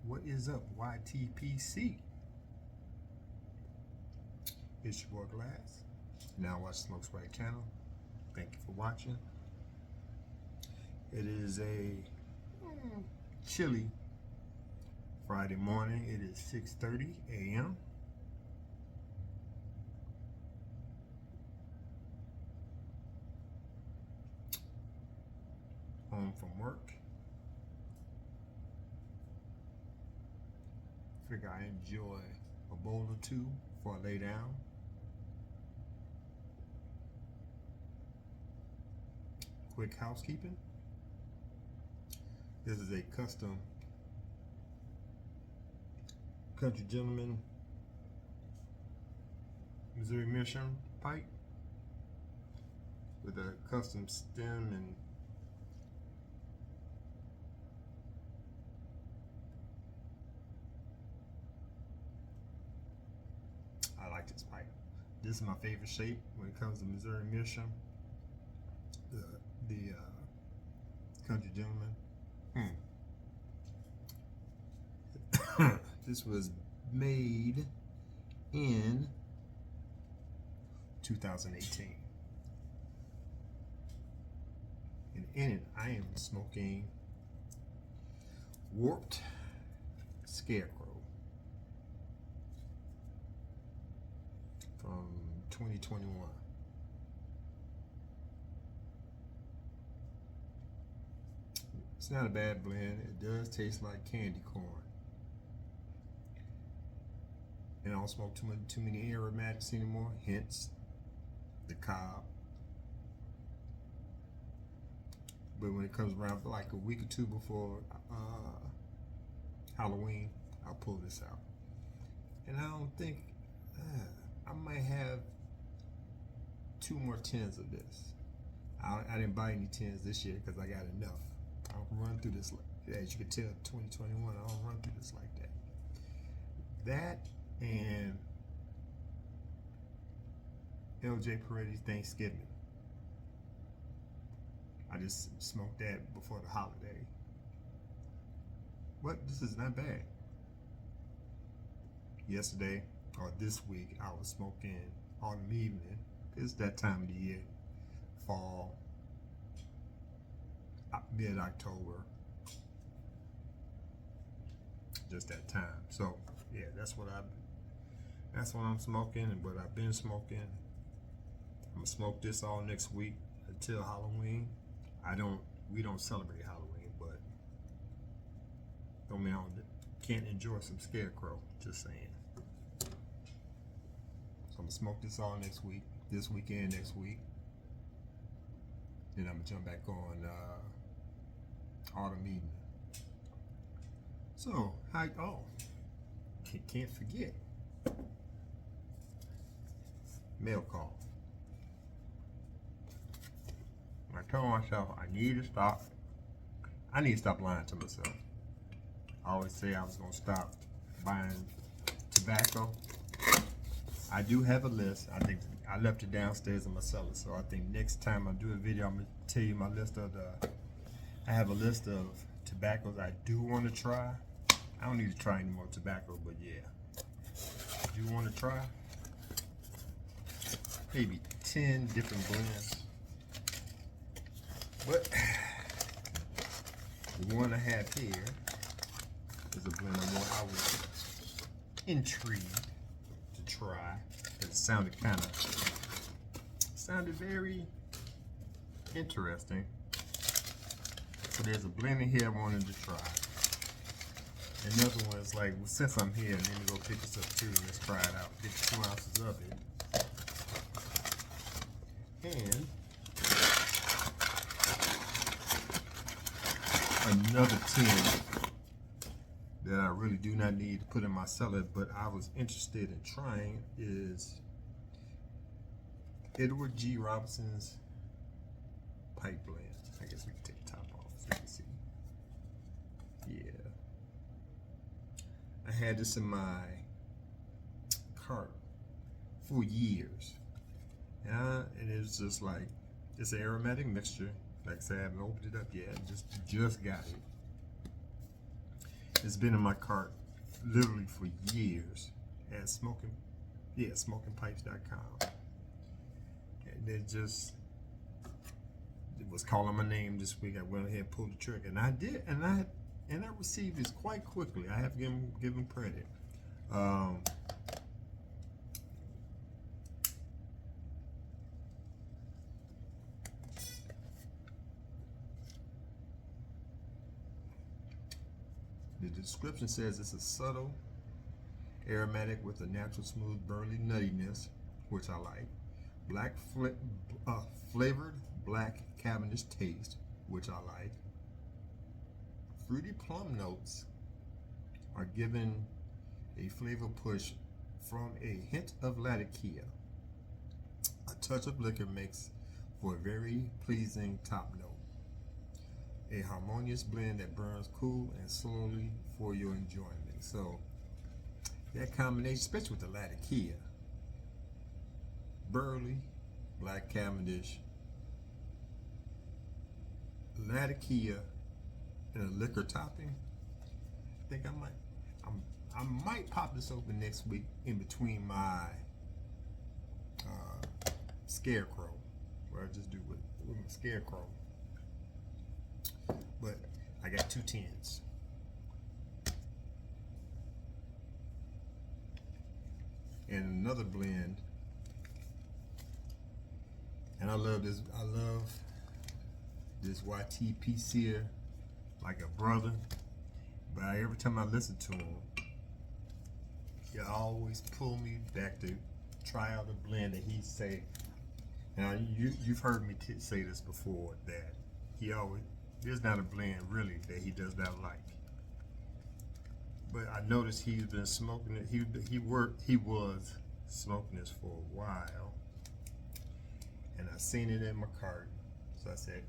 What is up, YTPC? It's your boy Glass. Now watch Smoke Swag channel. Thank you for watching. It is a chilly Friday morning. It is 6:30 a.m. Home from work. Figure I enjoy a bowl or two before I lay down. Quick housekeeping. This is a custom Country Gentleman Missouri Mission pipe with a custom stem and I like this pipe. This is my favorite shape when it comes to Missouri Mission. The Country Gentleman. This was made in 2018. And in it, I am smoking Warped Scarecrow from 2021. It's not a bad blend. It does taste like candy corn. And I don't smoke too many aromatics anymore, hence the cob. But when it comes around for like a week or two before Halloween, I'll pull this out. And I don't think, I might have 2 more tins of this. I didn't buy any tins this year because I got enough. I don't run through this, as you can tell, 2021, I don't run through this like that. That and LJ Paredes Thanksgiving. I just smoked that before the holiday. But this is not bad. Yesterday, or this week, I was smoking autumn evening. It's that time of the year, fall, mid-October, just that time. So yeah, that's what I'm smoking and what I've been smoking. I'm gonna smoke this all next week until Halloween. We don't celebrate Halloween, but don't mean I can't enjoy some Scarecrow, just saying. So I'm gonna smoke this all next week, this weekend, next week. Then I'm gonna jump back on autumn evening. So, can't forget, mail call. I told myself I need to stop lying to myself. I always say I was gonna stop buying tobacco. I do have a list. I think I left it downstairs in my cellar, so I think next time I do a video, I'm gonna tell you my list of I have a list of tobaccos I do want to try. I don't need to try any more tobacco, but yeah, I do want to try maybe 10 different blends. But the one I have here is a blend I was intrigued to try. It sounded very interesting. So there's a blend in here I wanted to try. Another one is like, well, since I'm here, let me go pick this up too. Let's try it out. Get 2 ounces of it. And another 10 that I really do not need to put in my cellar, but I was interested in trying, is Edward G. Robinson's pipe blend. I guess we can take the top off so you can see. Yeah. I had this in my cart for years. Yeah, and it's just like, it's an aromatic mixture. Like I said, I haven't opened it up yet. Just got it. It's been in my cart literally for years at smokingpipes.com. And it was calling my name this week. I went ahead and pulled the trigger, and I did, and I received this quite quickly. I have to give him credit. The description says it's a subtle aromatic with a natural smooth burly nuttiness, which I like. Flavored black Cavendish taste, which I like. Fruity plum notes are given a flavor push from a hint of Latakia. A touch of liquor makes for a very pleasing top note. A harmonious blend that burns cool and slowly for your enjoyment. So that combination, especially with the Latakia, burley, black Cavendish, Latakia, and a liquor topping. I think I might pop this open next week in between my scarecrow, where I just do with my scarecrow. But I got 2 tins. And another blend. And I love this YTP Sear like a brother. But every time I listen to him, he always pull me back to try out a blend that he say. Now you've heard me say this before, that there's not a blend really that he does not like. But I noticed he's been smoking it. He was smoking this for a while, and I seen it in my cart. So I said,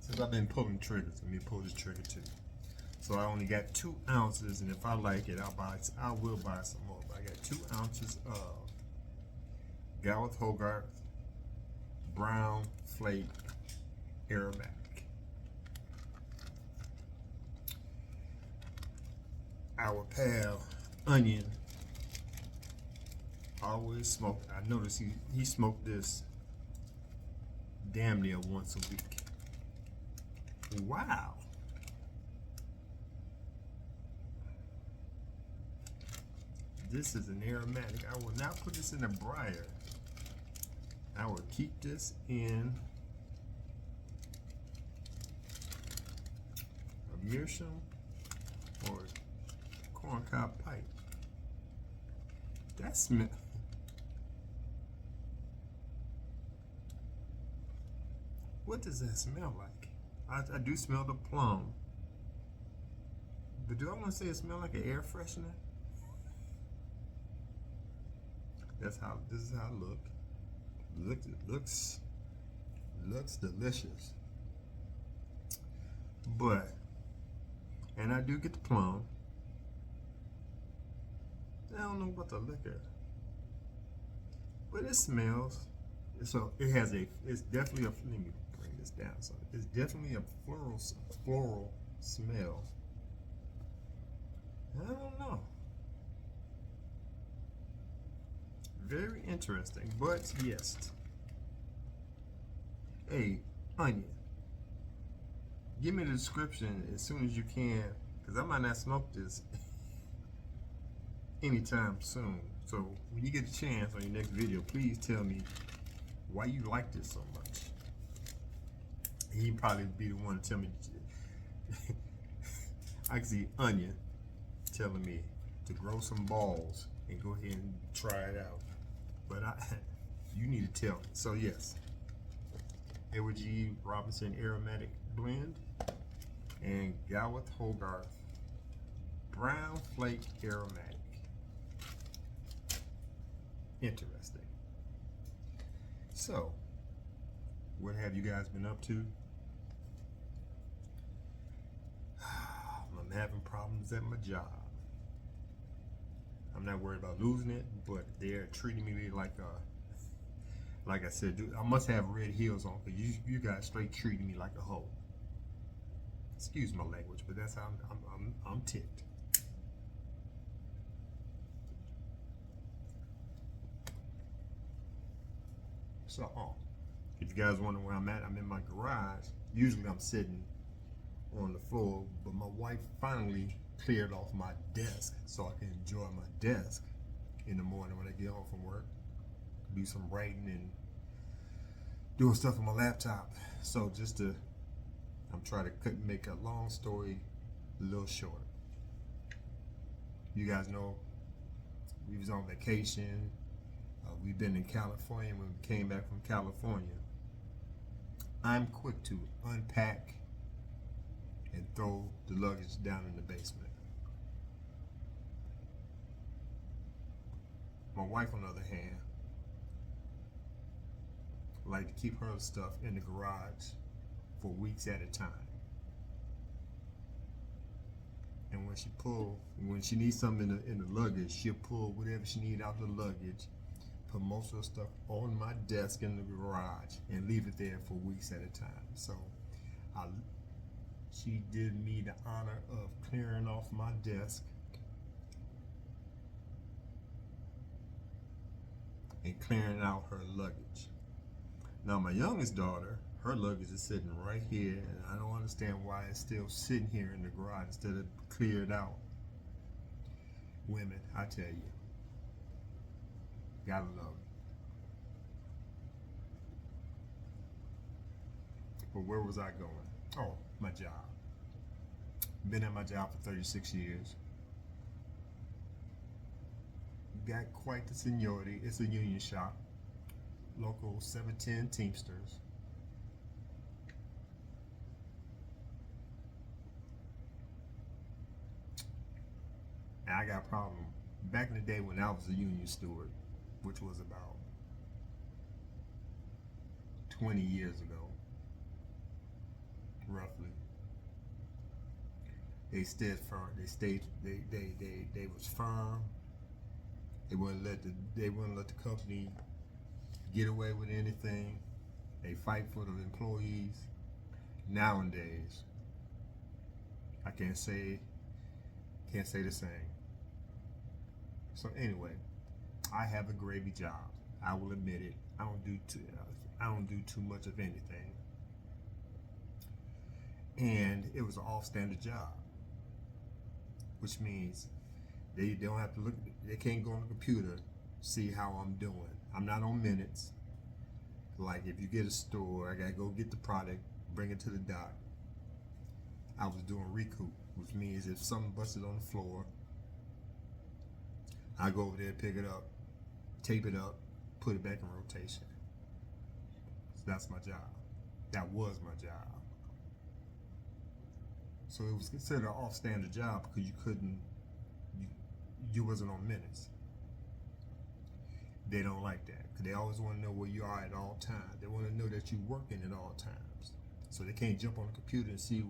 since I've been pulling triggers, let me pull this trigger too. So I only got 2 ounces, and if I like it, I will buy some more. But I got 2 ounces of Gareth Hogarth Brown Flake Aromatic. Our pal Onion always smoked. I noticed he smoked this damn near once a week. Wow. This is an aromatic. I will not put this in a briar. I will keep this in a meerschaum or corncob pipe. That smell. What does that smell like? I do smell the plum. But do I want to say it smells like an air freshener? This is how it looks. Looks delicious. But, and I do get the plum. I don't know about the liquor, but it smells. So it's definitely let me bring this down. So it's definitely a floral smell. I don't know. Very interesting, but yes. Hey, Onion, give me the description as soon as you can, because I might not smoke this anytime soon. So when you get a chance on your next video, please tell me why you like this so much. He'd probably be the one to tell me. I can see Onion telling me to grow some balls and go ahead and try it out. But you need to tell me. So yes, Edward G. Robinson Aromatic Blend and Gareth Hogarth Brown Flake Aromatic. Interesting. So, what have you guys been up to? I'm having problems at my job. I'm not worried about losing it, but they're treating me like I said, dude, I must have red heels on, because you guys straight treating me like a hoe. Excuse my language, but that's how I'm ticked. So, if you guys wonder where I'm at, I'm in my garage. Usually I'm sitting on the floor, but my wife finally cleared off my desk so I can enjoy my desk in the morning when I get home from work. Do some writing and doing stuff on my laptop. So I'm trying to make a long story a little shorter. You guys know we was on vacation. We've been in California. When we came back from California, I'm quick to unpack and throw the luggage down in the basement. My wife, on the other hand, like to keep her stuff in the garage for weeks at a time. And when she needs something in the luggage, she'll pull whatever she needs out the luggage, put most of the stuff on my desk in the garage, and leave it there for weeks at a time. So she did me the honor of clearing off my desk and clearing out her luggage. Now my youngest daughter, her luggage is sitting right here, and I don't understand why it's still sitting here in the garage instead of cleared out. Women, I tell you, gotta love it. But where was I going? Oh, my job. Been at my job for 36 years. Got quite the seniority. It's a union shop. Local 710 Teamsters. And I got a problem. Back in the day when I was a union steward, which was about 20 years ago, roughly, they stayed firm. They was firm. They wouldn't let the company get away with anything. They fight for the employees. Nowadays, I can't say the same. So anyway, I have a gravy job. I will admit it. I don't do too much of anything. And it was an off-standard job, which means they don't have to look. They can't go on the computer, see how I'm doing. I'm not on minutes. Like if you get a store, I gotta go get the product, bring it to the dock. I was doing recoup, which means if something busted on the floor, I go over there, pick it up, tape it up, put it back in rotation. So that's my job. That was my job. So it was considered an off-standard job because you wasn't on minutes. They don't like that because they always want to know where you are at all times. They want to know that you're working at all times. So they can't jump on the computer and see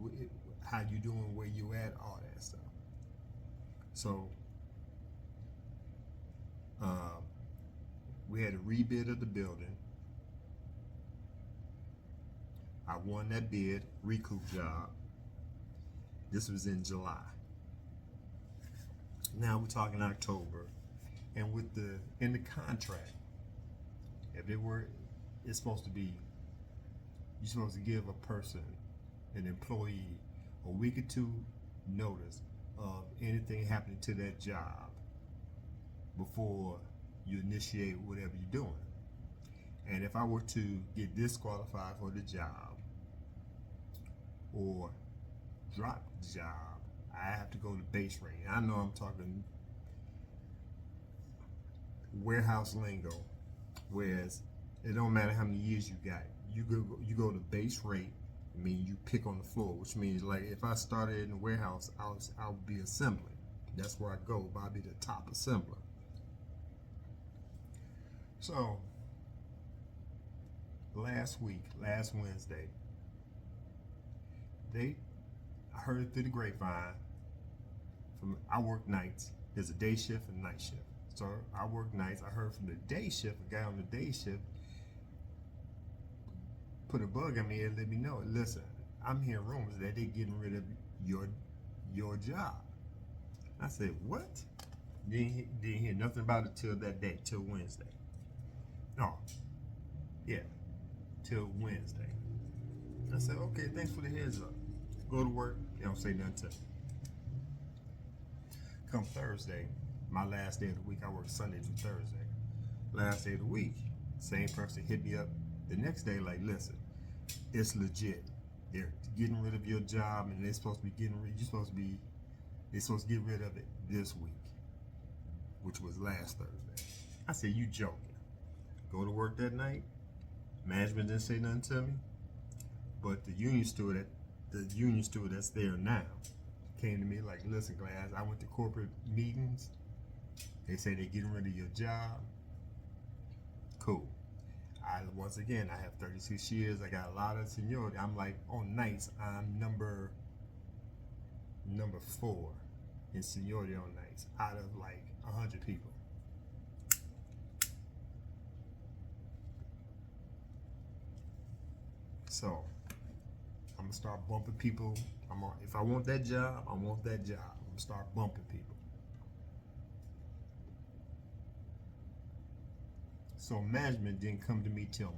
how you doing, where you at, all that stuff. So we had a rebid of the building. I won that bid, recoup job. This was in July. Now we're talking October, and in the contract, it's supposed to be, you're supposed to give a person, an employee, a week or two notice of anything happening to that job before you initiate whatever you're doing. And if I were to get disqualified for the job or drop the job, I have to go to base rate. I know I'm talking warehouse lingo, whereas it don't matter how many years you got. You go to base rate. I mean, you pick on the floor, which means like if I started in the warehouse, I'll be assembling. That's where I go. I'll be the top assembler. So last Wednesday, I heard it through the grapevine. I work nights. There's a day shift and night shift. So I work nights. I heard from the day shift, a guy on the day shift put a bug in me and let me know, listen, I'm hearing rumors that they're getting rid of your job. I said, what? Didn't hear nothing about it till that day, till Wednesday. No, yeah, till Wednesday. I said, okay, thanks for the heads up. Go to work, they don't say nothing to me. Come Thursday, my last day of the week, I work Sunday through Thursday. Last day of the week, same person hit me up the next day like, listen, it's legit. They're getting rid of your job and they're supposed to be they're supposed to get rid of it this week, which was last Thursday. I said, you joking. Go to work that night, management didn't say nothing to me, but the union steward that's there now came to me like, listen, Glass, I went to corporate meetings. They say they're getting rid of your job. Cool. Once again, I have 36 years. I got a lot of seniority. I'm like, on nights, I'm number 4 in seniority on nights out of like 100 people. So I'm gonna start bumping people. If I want that job, I want that job. I'm gonna start bumping people. So management didn't come to me till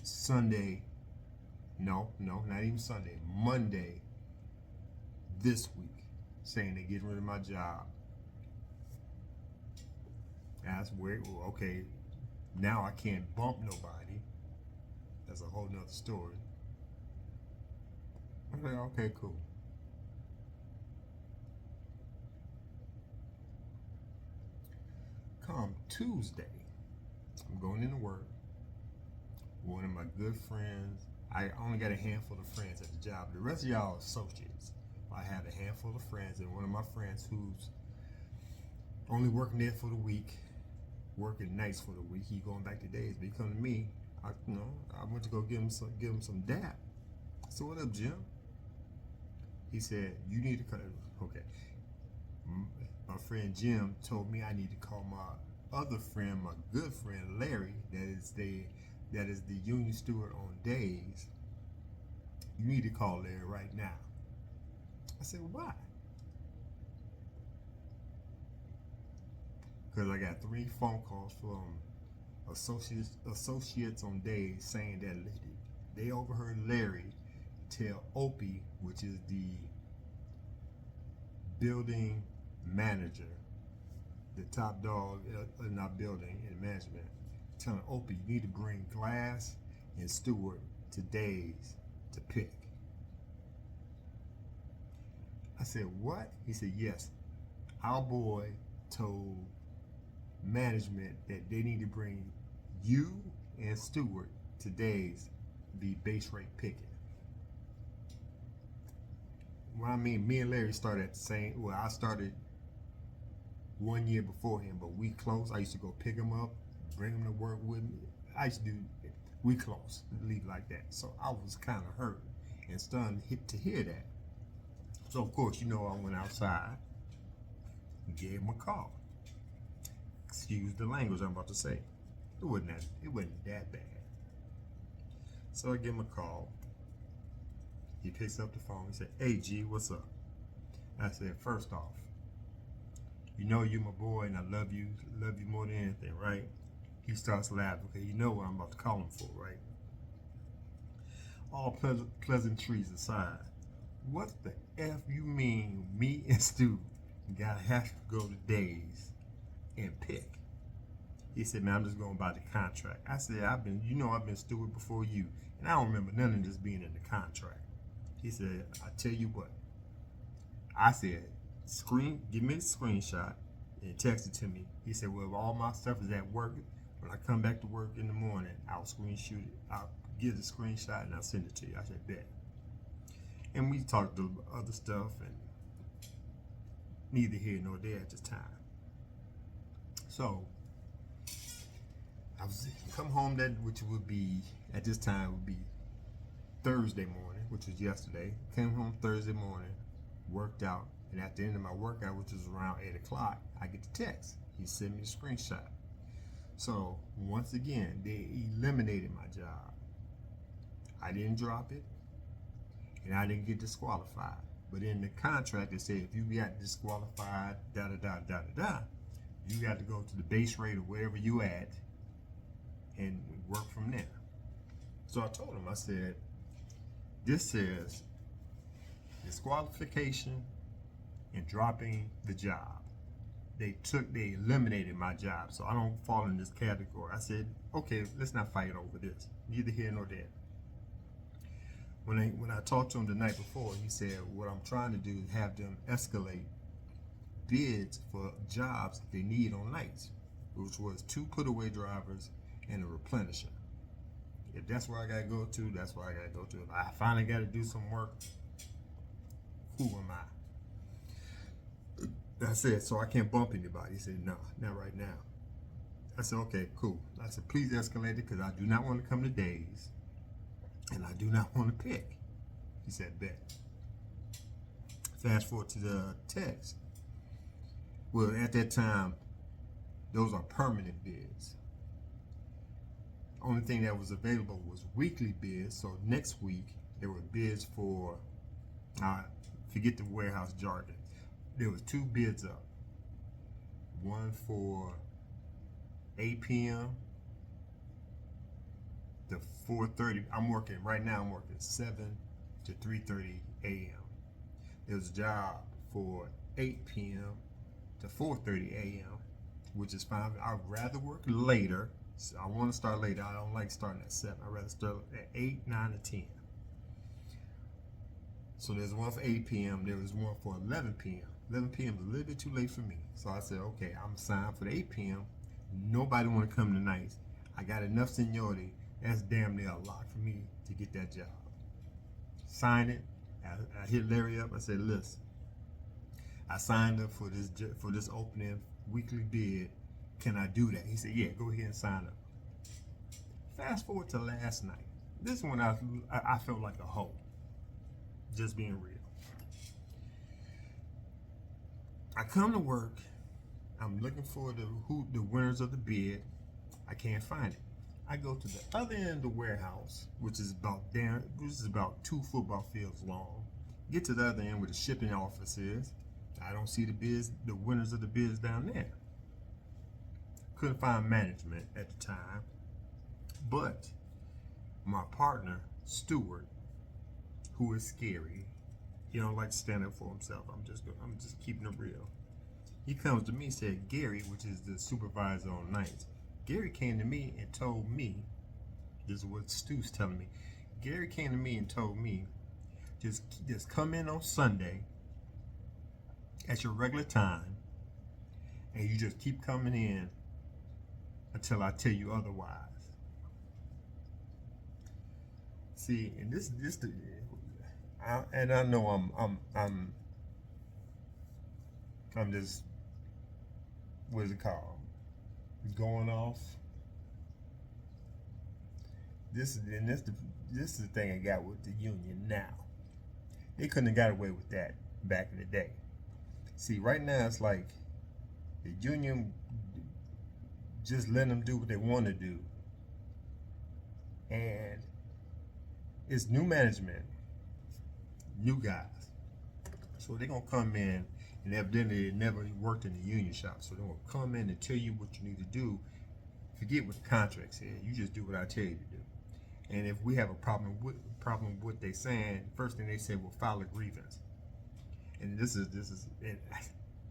Sunday. No, not even Sunday. Monday this week, saying they're getting rid of my job. That's weird. Okay, now I can't bump nobody. That's a whole nother story. I'm like, okay, cool. Come Tuesday, I'm going into work. One of my good friends, I only got a handful of friends at the job. The rest of y'all are associates. I have a handful of friends, and one of my friends who's only working there for the week, working nights for the week, he going back to days. But he come to me, I went to go give him some dap. I said, what up, Jim? He said, you need to come. Okay. My friend Jim told me I need to call my other friend, my good friend Larry, that is the union steward on days. You need to call Larry right now. I said, why? Because I got 3 phone calls from associates on days saying that they overheard Larry tell Opie, which is the building manager, the top dog in our building in management, telling Opie, you need to bring Glass and Stewart to days to pick. I said, what? He said, yes. Our boy told management that they need to bring you and Stewart to days be base rate picking. Well, I mean, me and Larry started at the same. Well, I started 1 year before him, but we close. I used to go pick him up, bring him to work with me. I used to do. We close, leave like that. So I was kind of hurt and stunned to hear that. So of course, I went outside and gave him a call. Excuse the language I'm about to say. It wasn't that bad. So I give him a call. He picks up the phone. He said, hey, G, what's up? I said, first off, you're my boy and I love you more than anything, right? He starts laughing. Okay, you know what I'm about to call him for, right? All pleasantries aside, what the F you mean me and Stu gotta have to go to days and pick? He said, man, I'm just going by the contract. I said, I've been steward before you, and I don't remember none of this being in the contract. He said, I tell you what. I said, give me the screenshot and text it to me. He said, well, all my stuff is at work. When I come back to work in the morning, I'll screenshot it. I'll give the screenshot and I'll send it to you. I said, bet. And we talked other stuff, and neither here nor there at this time. So I was come home which would be at this time would be Thursday morning, which was yesterday. Came home Thursday morning, worked out, and at the end of my workout, which was around 8 o'clock, I get the text. He sent me a screenshot. So once again, they eliminated my job. I didn't drop it, and I didn't get disqualified. But in the contract, it said if you got disqualified, da da da da da da, you got to go to the base rate of wherever you at and work from there. So I told him, I said, this says disqualification and dropping the job. They eliminated my job, so I don't fall in this category. I said, okay, let's not fight over this. Neither here nor there. When I talked to him the night before, he said, what I'm trying to do is have them escalate bids for jobs they need on nights, which was 2 put-away drivers and a replenisher. If that's where I gotta go to, that's where I gotta go to. If I finally gotta do some work, who am I? I said, so I can't bump anybody. He said, no, not right now. I said, okay, cool. I said, please escalate it because I do not want to come to days and I do not want to pick. He said, bet. Fast forward to the text. Well, at that time, those are permanent bids. Only thing that was available was weekly bids. So next week, there were bids for, forget the warehouse jargon. There was 2 bids up. One for 8 p.m. to 4:30. I'm working 7 to 3:30 a.m. There was a job for 8 p.m. to 4:30 a.m., which is fine. I'd rather work later. So I want to start later. I don't like starting at 7. I'd rather start at 8, 9, or 10. So there's one for 8 p.m. There was one for 11 p.m. 11 p.m. is a little bit too late for me. So I said, okay, I'm signed for the 8 p.m. Nobody want to come tonight. I got enough seniority. That's damn near a lot for me to get that job. Signed it. I hit Larry up. I said, listen, I signed up for this opening weekly bid. Can I do that? He said, yeah, go ahead and sign up. Fast forward to last night. This is when I felt like a hoe. Just being real. I come to work. I'm looking for the winners of the bid. I can't find it. I go to the other end of the warehouse, which is about 2 football fields long. Get to the other end where the shipping office is. I don't see the winners of the bids down there. Couldn't find management at the time, but my partner Stuart, who is scary, he don't like to stand up for himself. I'm just keeping it real. He comes to me and said, Gary, which is the supervisor on nights, Gary came to me and told me, this is what Stu's telling me. Gary came to me and told me, just come in on Sunday at your regular time, and you just keep coming in until I tell you otherwise. See, and I know I'm just, what is it called? Going off. This is the thing I got with the union now. They couldn't have got away with that back in the day. See, right now it's like the union just letting them do what they want to do, and it's new management, new guys. So they're gonna come in, and evidently they never worked in the union shop. So they're gonna come in and tell you what you need to do. Forget what the contract said. You just do what I tell you to do. And if we have a problem with what they saying, first thing they say, we'll file a grievance. And this is, and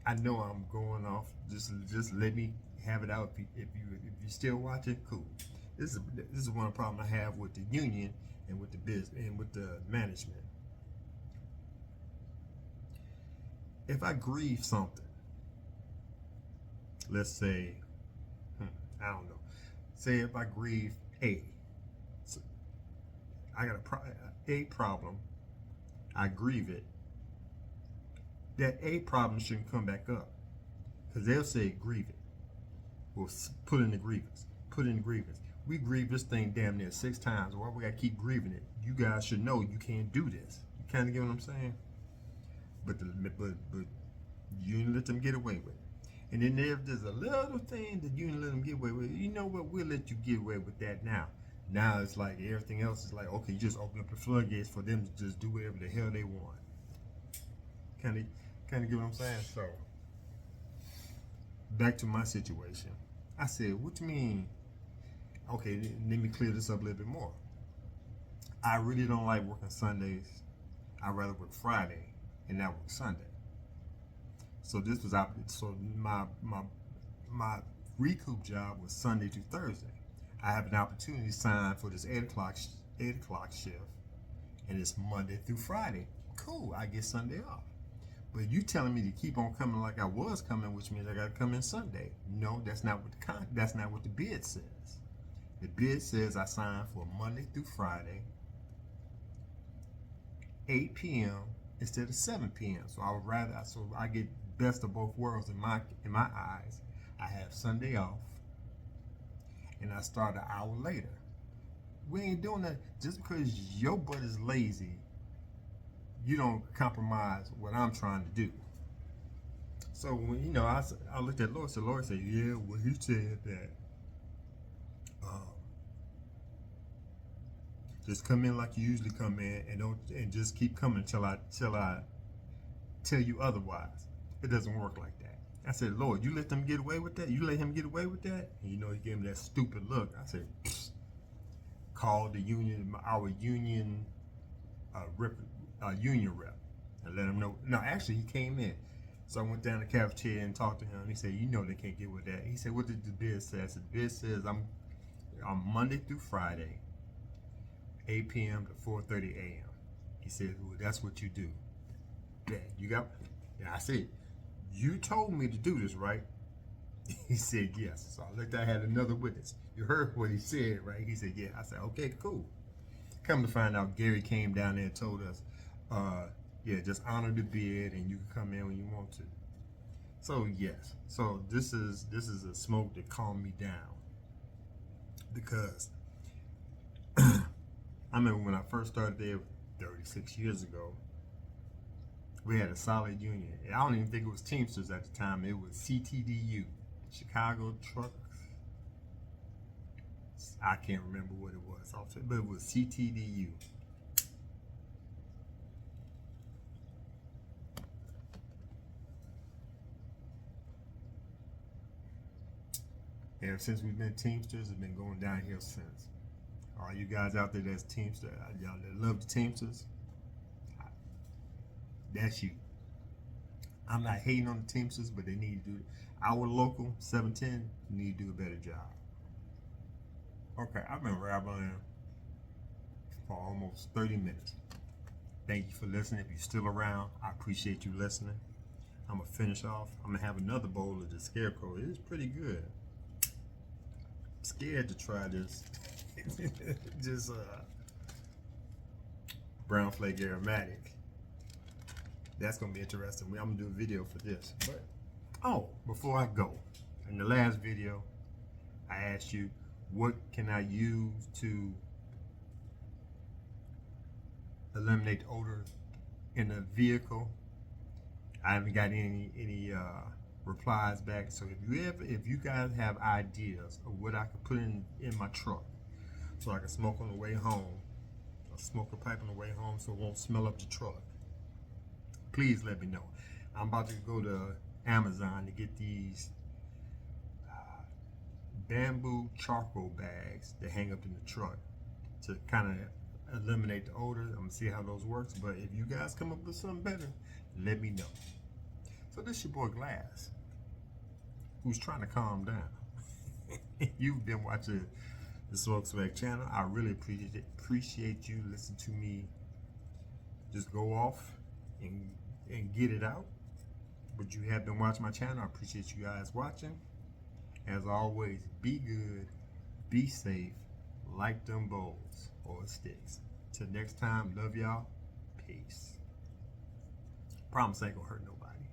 I know I'm going off. Just let me have it out. If you still watching, cool. This is one problem I have with the union and with the business and with the management. If I grieve something, let's say, I don't know. Say if I grieve A, so I got a problem, I grieve it. That A problem shouldn't come back up, because they'll say grieve it. We'll put in the grievance. Put in the grievance. We grieve this thing damn near 6 times. Why we gotta keep grieving it? You guys should know you can't do this. You kind of get what I'm saying? But you let them get away with it. And then if there's a little thing that you let them get away with, you know what? We'll let you get away with that now. Now it's like everything else is like, okay, you just open up the floodgates for them to just do whatever the hell they want. Kind of get what I'm saying? So, back to my situation. I said, what do you mean? Okay, let me clear this up a little bit more. I really don't like working Sundays. I'd rather work Friday and not work Sunday. So this was out. So my recoup job was Sunday to Thursday. I have an opportunity to sign for this 8 o'clock shift, and it's Monday through Friday. Cool, I get Sunday off. But you telling me to keep on coming like I was coming, which means I got to come in Sunday. No, that's not what the bid says. The bid says I sign for Monday through Friday, 8 p.m. instead of 7 p.m. So I get best of both worlds in my eyes. I have Sunday off, and I start an hour later. We ain't doing that just because your butt is lazy. You don't compromise what I'm trying to do. So when I looked at Lord. So Lord said, yeah, well he said that just come in like you usually come in, and just keep coming until I tell you otherwise. It doesn't work like that. I said, Lord, you let them get away with that? You let him get away with that? And he gave me that stupid look. I said, call the union, our union union rep, and let him know. No, actually, he came in. So I went down to the cafeteria and talked to him. He said, they can't get with that. He said, what did the bid say? I said, the bid says I'm Monday through Friday, 8 p.m. to 4:30 a.m. He said, well, that's what you do. Yeah, you got. Yeah, I said, you told me to do this, right? He said, yes. So I looked, I had another witness. You heard what he said, right? He said, yeah. I said, okay, cool. Come to find out, Gary came down there and told us, yeah, just honor the bid and you can come in when you want to. So yes. So this is a smoke that calmed me down, because I remember when I first started there 36 years ago, we had a solid union. I don't even think it was Teamsters at the time. It was CTDU, Chicago Trucks. I can't remember what it was, but it was CTDU. And since we've been Teamsters, it's been going downhill since. All you guys out there that's Teamsters, y'all that love the Teamsters, that's you. I'm not hating on the Teamsters, but they need to do, our local 710 need to do a better job. Okay, I've been rambling for almost 30 minutes. Thank you for listening. If you're still around, I appreciate you listening. I'm going to finish off. I'm going to have another bowl of the Scarecrow. It is pretty good. I'm scared to try this. Just brown flake aromatic. That's going to be interesting. I'm going to do a video for this. But, before I go, in the last video, I asked you, what can I use to eliminate odor in a vehicle? I haven't got any replies back. So if you guys have ideas of what I could put in my truck, so I can smoke on the way home, or smoke a pipe on the way home, so it won't smell up the truck, please let me know. I'm about to go to Amazon to get these bamboo charcoal bags that hang up in the truck to kind of eliminate the odor. I'm gonna see how those works, but if you guys come up with something better, let me know. So this your boy Glass, who's trying to calm down. You've been watching the Smoke Swag channel. I really appreciate you listening to me just go off and get it out. But you have been watching my channel. I appreciate you guys watching. As always, be good, be safe, like them bowls or sticks. Till next time, love y'all. Peace. Promise I ain't gonna hurt nobody.